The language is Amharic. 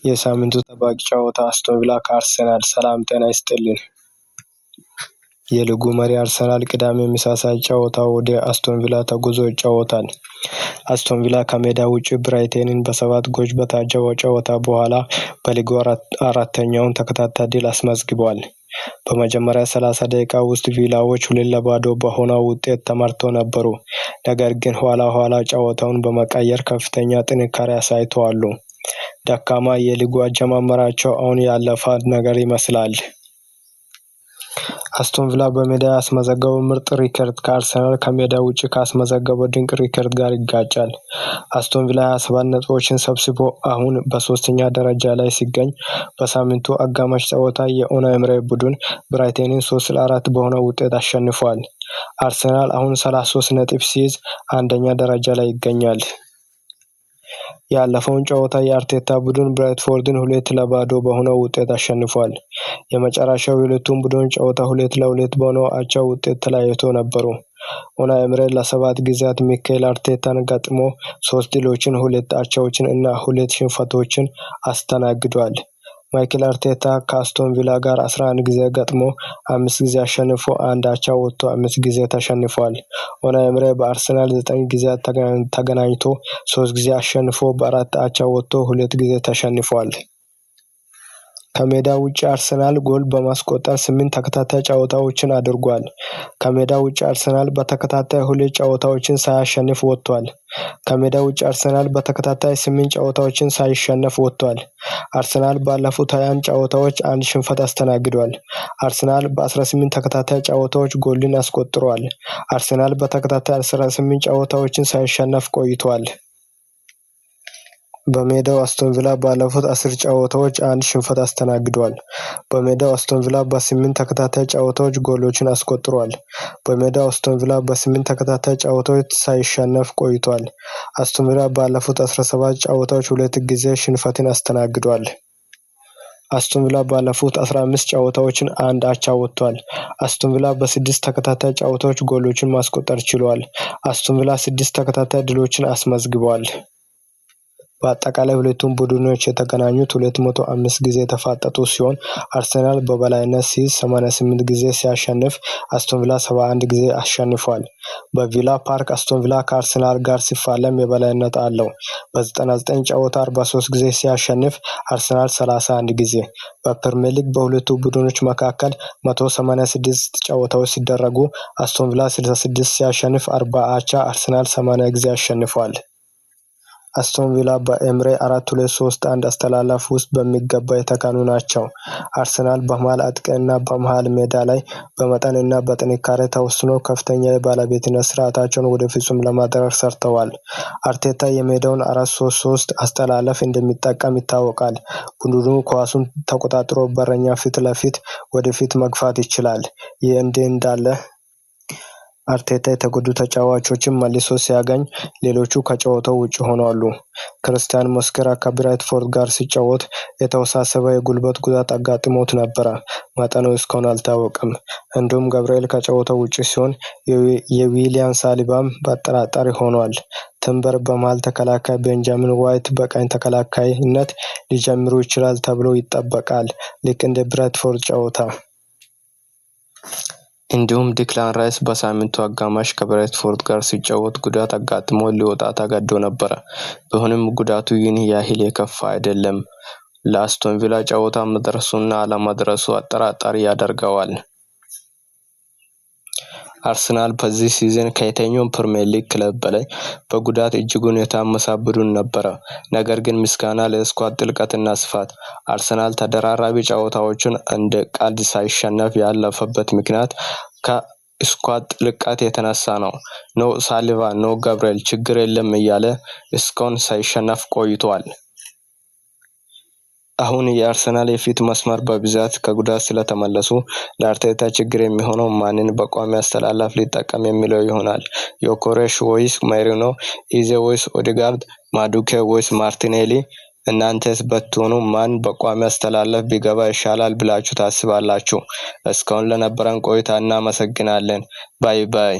የሳምንቱ ጠባቂ ጨዋታ አስቶን ቪላ ከአርሰናል። ሰላም ጤና ይስጥልን። የሊጉ መሪ አርሰናል ቅዳሜ ምሳ ሰዓት ጨዋታው ወደ አስቶን ቪላ ተጉዞ ይጫወታል። አስቶን ቪላ ከሜዳ ውጪ ብራይተንን በ7 ጎሎች በታጀበው ጨዋታ በኋላ በሊጉ አራተኛውን ተከታታይ ድል አስመዝግቧል። በመጀመሪያ 30 ደቂቃ ውስጥ ቪላዎች 2-0 በሆነው ውጤት ተመርተው ነበሩ። ነገር ግን ኋላ ጨዋታውን በመቀየር ከፍተኛ ጥንካሬ አሳይተዋል። ደካማ የሊጉ አጀማመራቸው አሁን ያለፈ ነገር ይመስላል። አስቶን ቪላ በሜዳ ያስመዘገበው ምርጥ ሪከርድ ከአርሰናል ከሜዳ ውጪ ካስመዘገበው ድንቅ ሪከርድ ጋር ይጋጫል። አስቶን ቪላ 27 ነጥቦችን ሰብስቦ አሁን በሶስተኛ ደረጃ ላይ ሲገኝ፣ በሳምንቱ አጋማሽ ጨዋታ የኡናይ ኤምሬ ቡድን ብራይተንን 3-4 በሆነ ውጤት አሸንፏል። አርሰናል አሁን 33 ነጥብ ሲይዝ አንደኛ ደረጃ ላይ ይገኛል። ያለፈውን ጨዋታ የአርቴታ ቡድን ብሬንትፎርድን 2-0 በሆነ ውጤት አሸንፏል። የመጨረሻው የሁለቱም ቡድኖች ጨዋታ 2-2 በሆነ አቻ ውጤት ተለያይተው ነበሩ። ኡናይ ኤምሬ ለ7 ጊዜያት ሚኬል አርቴታን ገጥሞ 3 ድሎችን፣ 2 አቻዎችን እና 2 ሽንፈቶችን አስተናግዷል። ሚኬል አርቴታ ከአስቶን ቪላ ጋር 11 ጊዜ ገጥሞ 5 ጊዜ አሸንፎ 1 አቻ ወጥቶ 5 ጊዜ ተሸንፏል። ኡናይ ኤምሬ በአርሰናል 9 ጊዜያት ተገናኝቶ 3 ጊዜ አሸንፎ በ4 አቻ ወጥቶ 2 ጊዜ ተሸንፏል። ከሜዳ ውጪ አርሰናል ጎል በማስቆጠር 8 ተከታታይ ጨዋታዎችን አድርጓል። ከሜዳ ውጪ አርሰናል በተከታታይ 2 ጨዋታዎችን ሳያሸንፍ ወጥቷል። ከሜዳ ውጪ አርሰናል በተከታታይ 8 ጨዋታዎችን ሳይሸነፍ ወጥቷል። አርሰናል ባለፉት 21 ጨዋታዎች 1 ሽንፈት አስተናግዷል። አርሰናል በ18 ተከታታይ ጨዋታዎች ጎልን አስቆጥሯል። አርሰናል በተከታታይ 18 ጨዋታዎችን ሳይሸነፍ ቆይቷል። በሜዳው አስቶን ቪላ ባለፉት 10 ጨዋታዎች 1 ሽንፈት አስተናግዷል። በሜዳው አስቶን ቪላ በ8 ተከታታይ ጨዋታዎች ጎሎችን አስቆጥሯል። በሜዳው አስቶን ቪላ በ8 ተከታታይ ጨዋታዎች ሳይሸነፍ ቆይቷል። አስቶን ቪላ ባለፉት 17 ጨዋታዎች 2 ጊዜ ሽንፈትን አስተናግዷል። አስቶን ቪላ ባለፉት 15 ጨዋታዎችን 1 አቻ ወጥቷል። አስቶን ቪላ በ6 ተከታታይ ጨዋታዎች ጎሎችን ማስቆጠር ችሏል። አስቶን ቪላ 6 ተከታታይ ድሎችን አስመዝግቧል። በአጠቃላይ ሁለቱም ቡድኖች የተገናኙት 205 ጊዜ የተፋጠጡ ሲሆን፣ አርሰናል በበላይነት ሲይዝ 88 ጊዜ ሲያሸንፍ፣ አስቶን ቪላ 71 ጊዜ አሸንፏል። በቪላ ፓርክ አስቶን ቪላ ከአርሰናል ጋር ሲፋለም የበላይነት አለው። በ99 ጨዋታ 43 ጊዜ ሲያሸንፍ፣ አርሰናል 31 ጊዜ። በፕሪሚየር ሊግ በሁለቱ ቡድኖች መካከል 186 ጨዋታዎች ሲደረጉ አስቶን ቪላ 66 ሲያሸንፍ 40 አቻ፣ አርሰናል 80 ጊዜ አሸንፏል። አስቶን ቪላ በኤምሬ 4-2-3-1 አስተላለፍ ውስጥ በሚገባ የተካኑ ናቸው። አርሰናል በመሃል አጥቂ እና በመሃል ሜዳ ላይ በመጠንና በጥንካሬ ተወስኖ ከፍተኛ የባለቤትነት ስርዓታቸውን ወደ ፍጹም ለማድረግ ሰርተዋል። አርቴታ የሜዳውን 4-3-3 አስተላለፍ እንደሚጠቀም ይታወቃል። ቡድኑ ኳሱን ተቆጣጥሮ በረኛ ፊት ለፊት ወደፊት መግፋት ይችላል። ይህ እንዳለ አርቴታ የተጎዱ ተጫዋቾችን መልሶ ሲያገኝ፣ ሌሎቹ ከጨዋታው ውጭ ሆነዋል። ክርስቲያን ሞስኬራ ከብራይትፎርድ ጋር ሲጫወት የተወሳሰበ የጉልበት ጉዳት አጋጥሞት ነበር። መጠኑ እስካሁን አልታወቀም። እንዲሁም ገብርኤል ከጨዋታው ውጭ ሲሆን፣ የዊሊያን ሳሊባም በአጠራጣሪ ሆኗል። ትምበር በመሃል ተከላካይ፣ ቤንጃሚን ዋይት በቀኝ ተከላካይነት ሊጀምሩ ይችላል ተብሎ ይጠበቃል፣ ልክ እንደ ብራይትፎርድ ጨዋታ። እንዲሁም ዲክላን ራይስ በሳምንቱ አጋማሽ ከብሬንትፎርድ ጋር ሲጫወት ጉዳት አጋጥሞ ሊወጣ ተገዶ ነበር። ቢሆንም ጉዳቱ ይህን ያህል የከፋ አይደለም። ለአስቶን ቪላ ጨዋታ መድረሱና አለመድረሱ አጠራጣሪ ያደርገዋል። አርሰናል በዚህ ሲዝን ከየትኛውም ፕሪሚየር ሊግ ክለብ በላይ በጉዳት እጅጉን የታመሰ ቡድን ነበር። ነገር ግን ምስጋና ለስኳድ ጥልቀትና ስፋት፣ አርሰናል ተደራራቢ ጨዋታዎችን እንደ ቀልድ ሳይሸነፍ ያለፈበት ምክንያት ከስኳድ ጥልቀት የተነሳ ነው። ኖ ሳሊባ፣ ኖ ገብርኤል ችግር የለም እያለ እስካሁን ሳይሸነፍ ቆይቷል። አሁን የአርሰናል የፊት መስመር በብዛት ከጉዳት ስለተመለሱ ለአርቴታ ችግር የሚሆነው ማንን በቋሚ አስተላለፍ ሊጠቀም የሚለው ይሆናል። ዮኬሬሽ ወይስ ሜሪኖ፣ ኢዜ ወይስ ኦዴጋርድ፣ ማዱኬ ወይስ ማርቲኔሊ? እናንተስ ብትሆኑ ማን በቋሚ አስተላለፍ ቢገባ ይሻላል ብላችሁ ታስባላችሁ? እስካሁን ለነበረን ቆይታ እናመሰግናለን። ባይ ባይ።